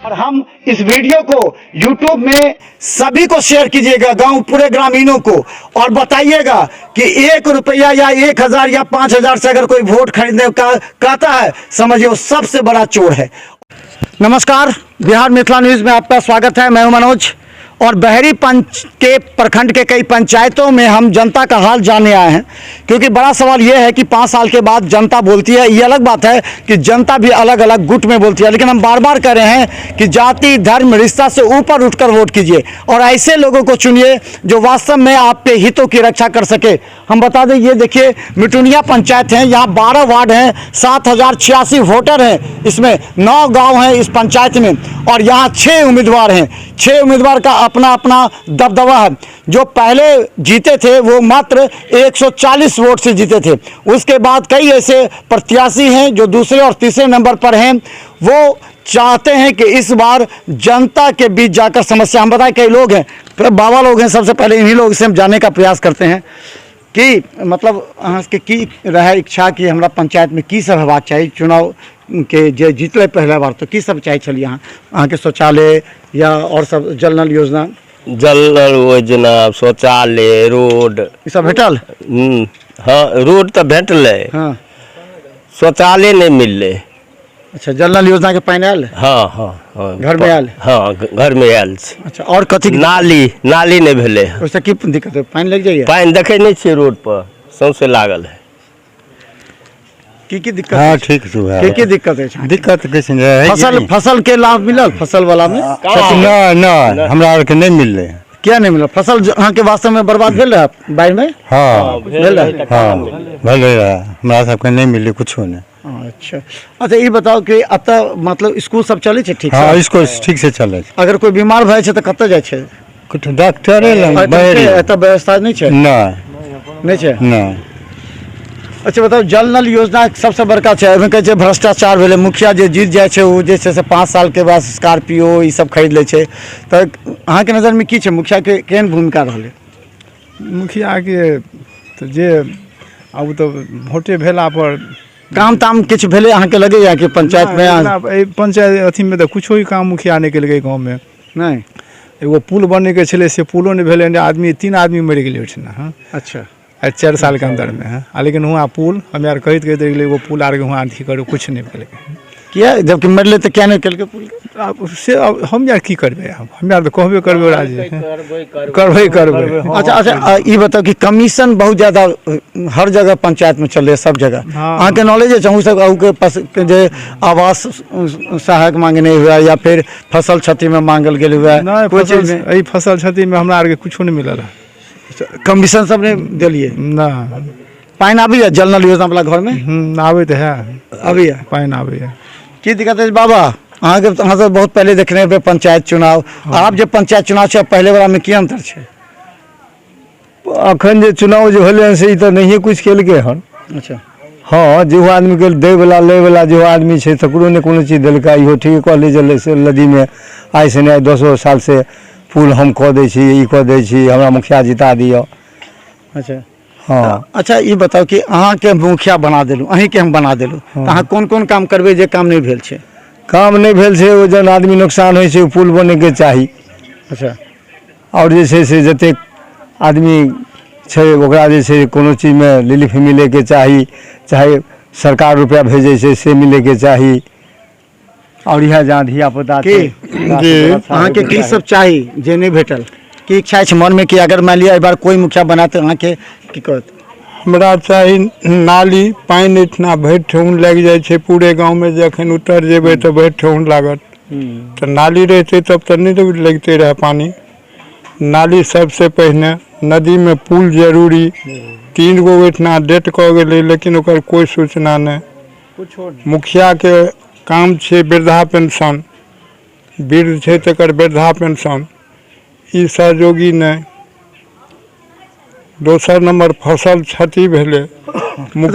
और हम इस वीडियो को YouTube में सभी को शेयर कीजिएगा, गांव पूरे ग्रामीणों को, और बताइएगा कि 1 रुपया या 1000 या 5000 से अगर कोई वोट खरीदने का कहता है, समझिए वो सबसे बड़ा चोर है। नमस्कार, बिहार मिथिला न्यूज़ में आपका स्वागत है। मैं हूं मनोज और बहरी पंच के प्रखंड के कई पंचायतों में हम जनता का हाल जानने आए हैं, क्योंकि बड़ा सवाल यह है कि 5 साल के बाद जनता बोलती है। ये अलग बात है कि जनता भी अलग अलग गुट में बोलती है, लेकिन हम बार बार कह रहे हैं कि जाति धर्म रिश्ता से ऊपर उठकर वोट कीजिए और ऐसे लोगों को चुनिए जो वास्तव में आपके हितों की रक्षा कर सके। हम बता दें, ये देखिए मिटुनिया पंचायत है, यहाँ 12 वार्ड हैं, 7086 वोटर हैं, इसमें 9 गाँव हैं इस पंचायत में, और यहाँ 6 उम्मीदवार हैं। 6 उम्मीदवार का अपना अपना दबदबा है। जो पहले जीते थे वो मात्र 140 वोट से जीते थे। उसके बाद कई ऐसे प्रत्याशी हैं जो दूसरे और तीसरे नंबर पर हैं। वो चाहते हैं कि इस बार जनता के बीच जाकर समस्या, हम बताएं कई लोग हैं, बाबा लोग हैं, सबसे पहले इन्हीं लोग से हम जानने का प्रयास करते हैं कि मतलब अहाँ के की रहे इच्छा कि हमरा पंचायत में की सब हेबाक चाही, चुनाव के जे जीतले पहला बार तो की सब चाहे छलिए अहाँ के शौचालय या और सब जल नल योजना शौचालय रोड ई सब भेटल? हाँ, रोड तो भेटले, हाँ, शौचालय नहीं मिलले। अच्छा, जल नल योजना के पानी आयल? हाँ हाँ हाँ, घर में आयल? हाँ, घर में आयल। अच्छा, और कथी? नाली नहीं भेले। उससे की दिक्कत है? पानी लग जाइए? पानी देखे नहीं छे रोड पर सौंसे लागल है। की दिक्कत? हाँ, ठीक है। की दिक्कत है? दिक्कत कैसे है? फसल के लाभ मिलल? फसल वाला में ना हमरा आर के नहीं मिलले। क्या नहीं मिला? फसल अहाँ के वास्तव में बर्बाद भेल रहा बाढ़ में? हाँ भेल रहा। हाँ भेल रहा, हमरा सबके नहीं मिले कुछो नहीं। अच्छा, ये बताओ कि अतः मतलब स्कूल सब चले छे ठीक से? हाँ, इसको ठीक से चले। अगर कोई बीमार भए छे तो कतऽ जाय छे? कुछ डॉक्टरे लग एतऽ व्यवस्था नहीं छे? नहीं छे। नहीं। अच्छा बताओ, जल नल योजना सबसे बड़का है, ओहिमे कहै छै भ्रष्टाचार भेलै। मुखिया जे जीत जाइ छै ओ जे छै से 5 साल के बाद स्कॉर्पियो ई सब खरीद लै छै। तऽ अहाँ के नजर में की छै, मुखिया के केहन भूमिका रहलै? मुखिया के तो जे अब तो वोटे भेला पर काम ताम किछु भेलै अहाँ के लगैया कि पंचायत में? पंचायत अथी में तो कुछो ही काम मुखिया नहीं केलकै गाँव में। नहीं, एगो पुल बने के छले से पुलो नहीं भेलै, आदमी 3 आदमी मर गेलै ओहिठिना। हाँ, अच्छा, 4 साल के अंदर में है। लेकिन वहाँ पुल हमें यार कहते रह गए, वो पुल आर के वहाँ अथी करो, कुछ नहीं भेलै। किया जबकि मरले तो क्या नहीं केलकै पुल? से अब हम यार की करबे, हम यार तो कहबे करबे राजी करबे। अच्छा, ये बताओ कि कमीशन बहुत ज्यादा हर जगह पंचायत में चल रही है, सब जगह। अहाँ के नॉलेज है सब के पास जे आवास सहायक मांगने हुआ या फिर फसल क्षति में मांगल गेल हुआ? कोई चीज में फसल क्षति में हमरा आर के कुछो नहीं मिलल। कमीशन सब ने दिलिए ना? पानी आबी है जल नल योजना वाला घर में? आबे तो है, अभी है पानी आबे है। की दिक्कत है बाबा? अहाँ से बहुत पहले देखने पे पंचायत चुनाव, आप जब पंचायत चुनाव छे पहले वाला में की अंतर छे? अखन जे चुनाव जो होले से तो नहीं कुछ केलकै हन। अच्छा, हाँ, जो आदमी के दे वाला ले वाला जो आदमी छे तकरो ने कोनो चीज देलका। इहो ठीक कॉलेज से नदी में आइ से नहीं 200 साल से पुल हम कह दै छी, ई कह दै छी, हमरा मुखिया जिता दियो। अच्छा, हाँ। अच्छा, ये बताओ कि अहाँ के मुखिया बना देलू, अहीं के हम बना देलू, तो अहाँ कोन कोन काम करबे जे काम नहीं भेल छे? काम नहीं भेल छे ओ जन आदमी नुकसान होइ छे पुल बने के चाही। अच्छा, और जे छे से जते आदमी छे ओकरा जे छे कोनो चीज में रिलीफ मिले के चाही, चाहे सरकार रुपया भेजे छे से मिले के चाही। और यह जहाँ धिया पुता अहाँ के की सब चाही जे नहीं भेटल? की इच्छा है मन में कि अगर मान लिया एक बार कोई मुखिया बनाते अहाँ के की करत? हमरा चाही नाली पानी इतना भरि ठेहुन लग जाए छे पूरे गांव में। जखन उतर जेबे तो भरि ठेहुन लागत, तो नाली रहते तब तो नहीं लगते रहे पानी। नाली सबसे पहले, नदी में पुल जरूरी। 3 गो इतना डेट कह गए लेकिन ओकर कोई सूचना नहीं। मुखिया के काम छे वृद्धा पेंशन, वृद्ध छे तकर वृद्धा पेंशन, ई सहयोगी नहीं। दोसर नंबर फसल क्षति भेले।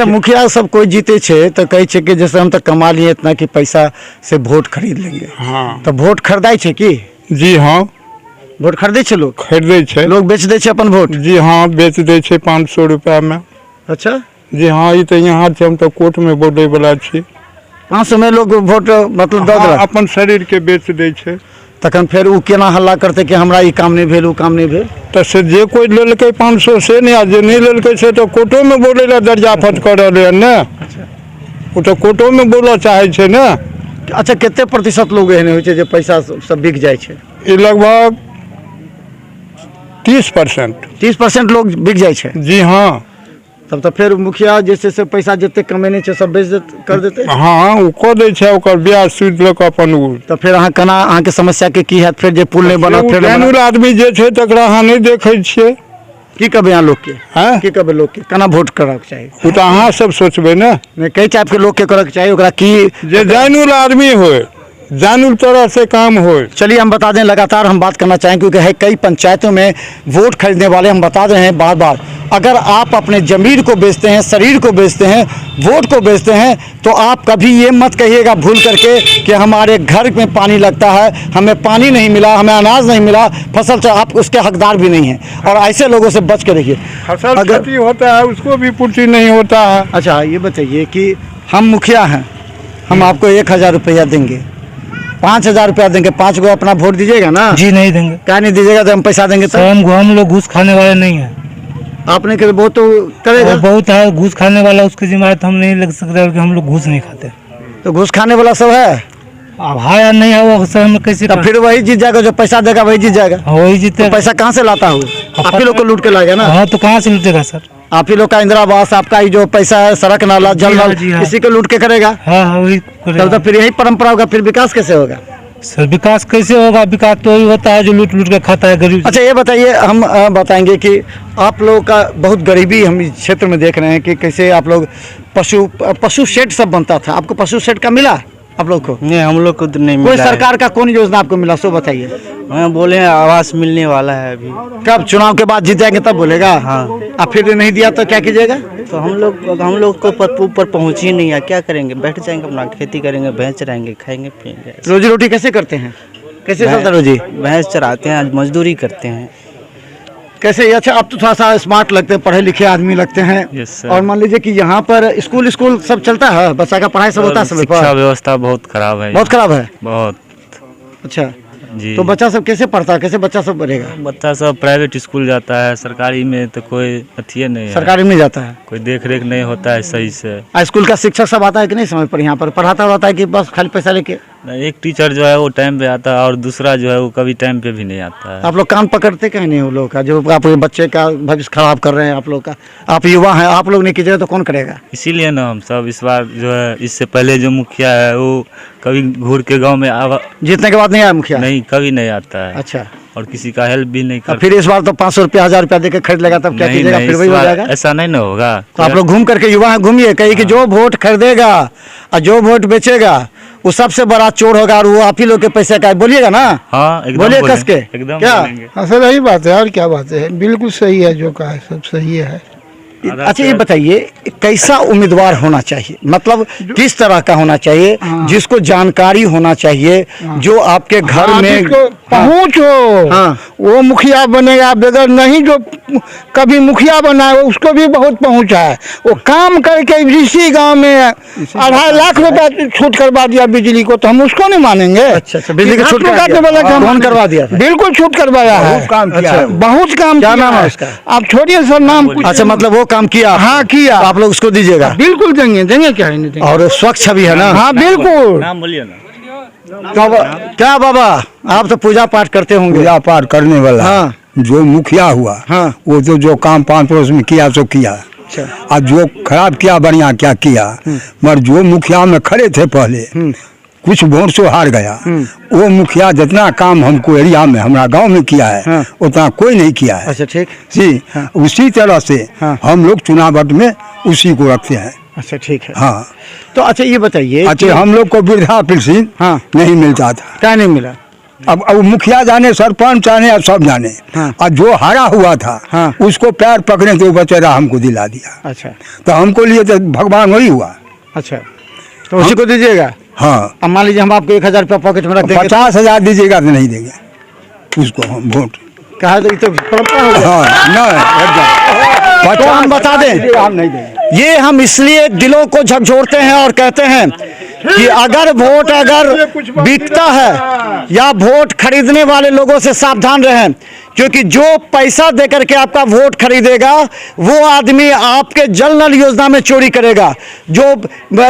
मुखिया सब कोई जीते छे तो कहे छे कि जैसे हम तो कमा लिए इतना कि पैसा से वोट खरीद लेंगे। हाँ, तो वोट खरीदाई छे की? जी हाँ, वोट खरीदे छे लोग? खरीदे छे लोग, बेच दे छे अपन वोट? जी हाँ, बेच दे छे 500 रुपया में। अच्छा, जी हाँ, ये तो यहाँ हम तो कोर्ट में बोले वाला छी। 500 में लोग वोट मतलब दऽ हाँ, देलक अपन शरीर के बेच दै छै। तखन फेर उ केना हल्ला करते कि हमरा ई काम नहीं भेल उ काम नहीं भेल। तऽ से जे कोई लेलकै 500 से नहीं, आ जे नहीं लेलकै से तो कोर्टो में बोले ला दर्जाफत कर रहले हन ने। वो तो कोर्टो में बोलऽ चाहे छै ने। अच्छा कते प्रतिशत लोग एहन होइ छै जे पैसा सब बिक जाइ छै। ई लगभग 30%। 30% लोग बिक जाइ छै। जी हाँ। तब तो फिर मुखिया जैसे से पैसा जते कमेने छै सब बेच कर देते। हाँ ओ कऽ दै छै, ओकर ब्याज सूद लऽ कऽ अपन उ। तो फिर अहाँ केना अहाँ के समस्या के की हैत फिर जे पुल नहीं बनत फिर नहीं बनत? जानवर आदमी जे छै तकरा अहाँ नहीं देखै छियै। की कहबै अहाँ लोग के हैं की कहबै लोग के केना वोट करक चाही? ओ तऽ अहाँ सब सोचबै ने। नहीं कई टाइप के लोग के करक चाही ओकरा की जे जानवर आदमी होय, जानवर तरह से काम होय। चलिए हम बता दें लगातार हम बात करना चाहें क्योंकि है कई पंचायतों में वोट खरीदने वाले हम बता रहे हैं बार बार अगर आप अपने जमीर को बेचते हैं, शरीर को बेचते हैं, वोट को बेचते हैं तो आप कभी ये मत कहिएगा भूल करके कि हमारे घर में पानी लगता है, हमें पानी नहीं मिला, हमें अनाज नहीं मिला, फसल से आप उसके हकदार भी नहीं हैं और ऐसे लोगों से बच के रहिए। फसल क्षति होता है उसको भी पूर्ति नहीं होता है। अच्छा ये बताइए कि हम मुखिया हैं, हम आपको 1000 रुपया देंगे, 5000 रुपया देंगे, 5 गो अपना वोट दीजिएगा ना? जी नहीं देंगे क्या नहीं दीजिएगा तो हम पैसा देंगे तो हम लोग घूस खाने वाले नहीं है। आपने के वो तो करेगा वो बहुत है घूस खाने वाला, उसकी जिम्मेदारी तो हम नहीं लग सकते कि हम लोग घूस नहीं खाते। तो घूस खाने वाला सब है। अब है या नहीं है वो सर हम कैसे तो फिर वही जीत जाएगा जो पैसा देगा वही जीत जाएगा। वही जीते। तो पैसा कहाँ से लाता हूँ? आप ही लोग को लूट के लाएगा ना। हाँ तो कहाँ से लूटेगा सर? आप ही लोग का इंदिरा आवास आपका ही जो पैसा है सड़क नाला जल जी हाँ, नल जी हाँ। इसी को लूट के करेगा। हाँ हाँ वही तब तो फिर यही परंपरा होगा, फिर विकास कैसे होगा? सर विकास कैसे होगा? विकास तो वही होता है जो लूट लूट के खाता है गरीब। अच्छा ये बताइए हम बताएंगे कि आप लोगों का बहुत गरीबी हम इस क्षेत्र में देख रहे हैं कि कैसे आप लोग पशु शेड सब बनता था, आपको पशु शेड का मिला आप लोग को? नहीं हम लोग को तो नहीं कोई मिला है। सरकार का कौन योजना आपको मिला सो बताइए। हाँ, बोले हैं आवास मिलने वाला है अभी। कब चुनाव के बाद जीत जाएंगे तब बोलेगा? हाँ। आप फिर नहीं दिया तो क्या कीजिएगा? तो हम लोग को ऊपर पहुँच ही नहीं है, क्या करेंगे? बैठ जाएंगे अपना खेती करेंगे, भैंस चराएंगे, खाएंगे पिएंगे। रोजी रोटी कैसे करते हैं? कैसे चलता रोजी? भैंस चराते हैं, मजदूरी करते हैं। कैसे? अच्छा आप तो थोड़ा सा स्मार्ट लगते हैं, पढ़े लिखे आदमी लगते हैं। Yes, sir. और मान लीजिए कि यहाँ पर स्कूल सब चलता है, बच्चा का पढ़ाई सब होता है समय शिक्षा पर? व्यवस्था बहुत खराब है। बहुत खराब है। बहुत अच्छा जी। तो बच्चा सब कैसे पढ़ता है, कैसे बच्चा सब बढ़ेगा? बच्चा सब प्राइवेट स्कूल जाता है, सरकारी में तो कोई अथिये नहीं है, सरकारी में जाता है। कोई देख रेख नहीं होता है सही से। स्कूल का शिक्षक सब आता है कि नहीं समय पर? यहाँ पर पढ़ाता रहता है कि बस खाली पैसा लेके? एक टीचर जो है वो टाइम पे आता है और दूसरा जो है वो कभी टाइम पे भी नहीं आता है। आप लोग कान पकड़ते कहीं नहीं? वो लोग का जो आप बच्चे का भविष्य खराब कर रहे हैं आप लोग का, आप युवा हैं, आप लोग नहीं कीजिएगा तो कौन करेगा? इसीलिए ना हम सब इस बार जो है, इससे पहले जो मुखिया है वो कभी घूर के गांव में जीतने के बाद नहीं आया मुखिया? नहीं, कभी नहीं आता है। अच्छा और किसी का हेल्प भी नहीं अब करता। फिर इस बार तो 500 रुपया 1000 रुपया देकर खरीद लेगा तब क्या नहीं, कीजिएगा? नहीं, फिर इस वही हो बार जाएगा। ऐसा नहीं ना होगा। तो आप लोग घूम करके युवा हैं, घूमिए कहीं कि जो वोट खरीदेगा और जो वोट बेचेगा वो सबसे बड़ा चोर होगा और वो आप ही लोग के पैसे का है। बोलिएगा ना? हाँ एकदम बोलिए बोलेंगे, कस के। एकदम क्या? बोलेंगे। असल यही बात है और क्या बात है, बिल्कुल सही है जो कहा है, सब सही है। अच्छा ये बताइए कैसा उम्मीदवार होना चाहिए, मतलब किस तरह का होना चाहिए? जिसको जानकारी होना चाहिए, जो आपके घर में पहुँच हो, हाँ। वो मुखिया बनेगा। बगैर नहीं जो कभी मुखिया बना है उसको भी बहुत पहुँच है। वो काम करके इसी गांव में 2.5 लाख रुपया छूट करवा दिया बिजली को, तो हम उसको नहीं मानेंगे। अच्छा बिजली का छूट कौन करवा दिया था? बिल्कुल छूट करवाया है, बहुत काम किया है। बहुत काम क्या किया नाम है उसका? आप छोड़िए सर नाम। अच्छा मतलब वो काम किया? हाँ किया। तो आप लोग उसको दीजिएगा? बिल्कुल देंगे, देंगे क्या नहीं देंगे। और स्वच्छ भी है ना? हाँ बिल्कुल। नाम बोलिए ना। तो क्या बाबा आप तो पूजा पाठ करते होंगे? पूजा पाठ करने वाला हाँ। जो मुखिया हुआ हाँ। वो तो जो काम 5 पड़ोस में किया सो किया, अच्छा और जो खराब किया बढ़िया क्या किया। मगर जो मुखिया में खड़े थे पहले कुछ वोट से हार गया, वो मुखिया जितना काम हमको एरिया में हमारा गांव में किया है हाँ। उतना कोई नहीं किया है। अच्छा ठीक। जी हाँ। उसी तरह से हाँ। हम लोग चुनावट में उसी को रखते हैं। अच्छा ठीक है। हाँ तो अच्छा ये बताइए अच्छा हम लोग को वृद्धा पेंशन हाँ। नहीं मिलता था। क्या नहीं मिला? अब मुखिया जाने, सरपंच जाने, अब सब जाने। हाँ। और जो हारा हुआ था हाँ। उसको पैर पकड़े तो बेचारा हमको दिला दिया। अच्छा तो हमको लिए तो भगवान वही हुआ। अच्छा तो उसी को दीजिएगा? हाँ अब मान लीजिए हम आपको 1000 रुपया पॉकेट में रख देंगे, 50,000 दीजिएगा तो नहीं देंगे उसको हम वोट। कहा तो ये तो परंपरा हो गया। हाँ नहीं तो हम बता दें, हम नहीं देंगे। ये हम इसलिए दिलों को झकझोरते हैं और कहते हैं कि अगर वोट अगर बिकता है या वोट खरीदने वाले लोगों से सावधान रहें, क्योंकि जो पैसा देकर के आपका वोट खरीदेगा वो आदमी आपके जल नल योजना में चोरी करेगा। जो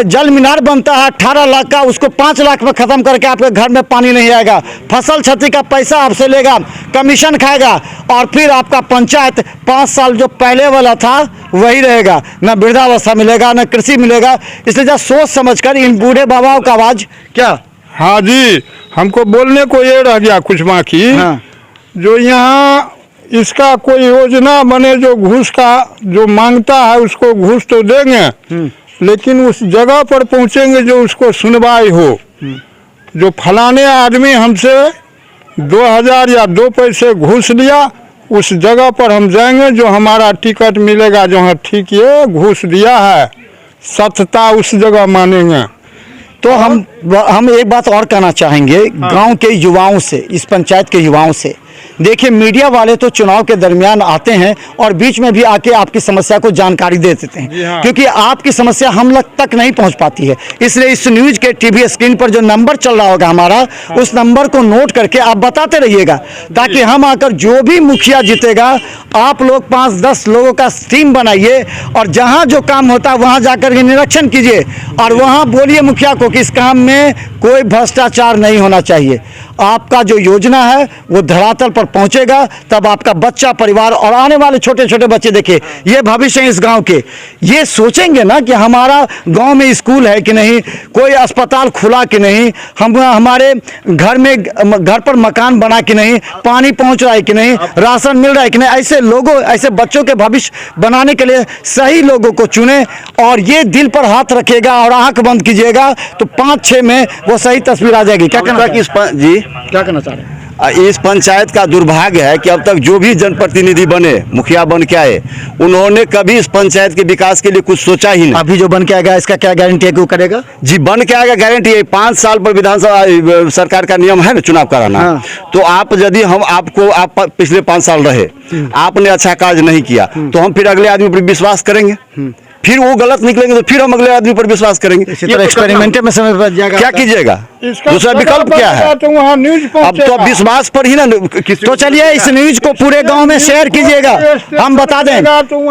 जल मीनार बनता है 18 लाख का, उसको 5 लाख में ख़त्म करके आपके घर में पानी नहीं आएगा। फसल क्षति का पैसा आपसे लेगा, कमीशन खाएगा, और फिर आपका पंचायत 5 साल जो पहले वाला था वही रहेगा। न वृद्धावस्था मिलेगा, न कृषि मिलेगा। इसलिए जब सोच समझकर इन बूढ़े बाबाओं का आवाज़ क्या। हाँ जी, हमको बोलने को ये रह गया कुछ बाकी। हाँ। जो यहाँ इसका कोई योजना बने, जो घूस का जो मांगता है उसको घूस तो देंगे, लेकिन उस जगह पर पहुँचेंगे जो उसको सुनवाई हो। जो फलाने आदमी हमसे 2000 या 2 पैसे घूस लिया, उस जगह पर हम जाएंगे, जो हमारा टिकट मिलेगा, जो हाँ ठीक है घूस दिया है, सत्यता उस जगह मानेंगे। तो हम एक बात और कहना चाहेंगे गांव के युवाओं से, इस पंचायत के युवाओं से। देखिए, मीडिया वाले तो चुनाव के दरमियान आते हैं और बीच में भी आके आपकी समस्या को जानकारी दे देते हैं, हाँ। क्योंकि आपकी समस्या हम लोग तक नहीं पहुंच पाती है। इसलिए इस न्यूज के टीवी स्क्रीन पर जो नंबर चल रहा होगा हमारा, उस नंबर को नोट करके आप बताते रहिएगा, ताकि हम आकर जो भी मुखिया जीतेगा, आप लोग 5-10 लोगों का टीम बनाइए और जहां जो काम होता है वहां जाकर के निरीक्षण कीजिए और वहां बोलिए मुखिया को कि इस काम में कोई भ्रष्टाचार नहीं होना चाहिए। आपका जो योजना है वो धरातल पर पहुंचेगा, तब आपका बच्चा, परिवार और आने वाले छोटे छोटे बच्चे, देखिए ये भविष्य है इस गांव के, ये सोचेंगे ना कि हमारा गांव में स्कूल है कि नहीं, कोई अस्पताल खुला कि नहीं, हमारे घर पर मकान बना कि नहीं, पानी पहुंच रहा है कि नहीं, राशन मिल रहा है कि नहीं। ऐसे लोगों, ऐसे बच्चों के भविष्य बनाने के लिए सही लोगों को चुने और ये दिल पर हाथ रखेगा और आंख बंद कीजिएगा तो 5-6 में वो सही तस्वीर आ जाएगी। क्या कहना जी, क्या कहना चाह रहे हैं? इस पंचायत का दुर्भाग्य है कि अब तक जो भी जनप्रतिनिधि बने, मुखिया बन के आए, उन्होंने कभी इस पंचायत के विकास के लिए कुछ सोचा ही नहीं। अभी जो बन के आएगा इसका क्या गारंटी है कि वो करेगा? जी, बन के आएगा, गारंटी है। 5 साल पर विधानसभा सरकार का नियम है ना चुनाव कराना। हाँ। तो आप यदि आप पिछले 5 साल रहे, आपने अच्छा कार्य नहीं किया, तो हम फिर अगले आदमी पर विश्वास करेंगे। फिर वो गलत निकलेंगे तो फिर हम अगले आदमी पर विश्वास करेंगे। इसी तरह एक्सपेरिमेंट में समय बच जाएगा। क्या कीजिएगा? दूसरा विकल्प क्या है? तो वहाँ न्यूज अब तो विश्वास पर ही ना। तो चलिए इस न्यूज को पूरे गांव में शेयर कीजिएगा। हम बता दें,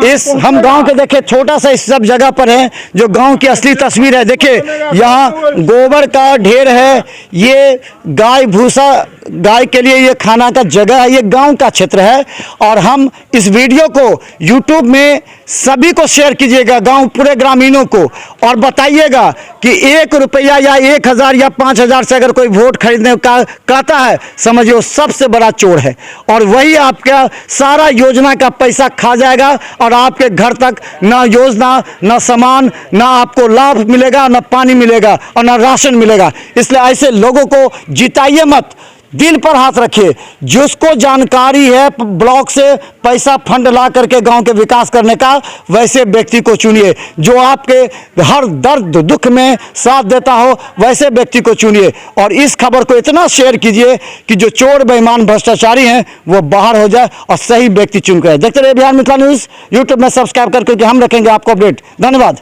इस हम गांव के देखिए छोटा सा इस सब जगह पर है जो गांव की असली तस्वीर है। देखिए यहाँ गोबर का ढेर है, ये गाय भूसा, गाय के लिए ये खाना का जगह है, ये गांव का क्षेत्र है। और हम इस वीडियो को YouTube में सभी को शेयर कीजिएगा, गांव पूरे ग्रामीणों को, और बताइएगा कि 1 रुपया या 1000 या 5000 से अगर कोई वोट खरीदने का कहता है, समझिए वो सबसे बड़ा चोर है और वही आपका सारा योजना का पैसा खा जाएगा और आपके घर तक ना योजना, ना सामान, ना आपको लाभ मिलेगा, ना पानी मिलेगा और ना राशन मिलेगा। इसलिए ऐसे लोगों को जिताइए मत, दिल पर हाथ रखिए। जिसको जानकारी है ब्लॉक से पैसा फंड ला करके गांव के विकास करने का, वैसे व्यक्ति को चुनिए। जो आपके हर दर्द दुख में साथ देता हो, वैसे व्यक्ति को चुनिए। और इस खबर को इतना शेयर कीजिए कि जो चोर बेईमान भ्रष्टाचारी हैं वो बाहर हो जाए और सही व्यक्ति चुन कर। देखते रहिए बिहार मिथिला न्यूज़। यूट्यूब में सब्सक्राइब करके हम रखेंगे आपको अपडेट। धन्यवाद।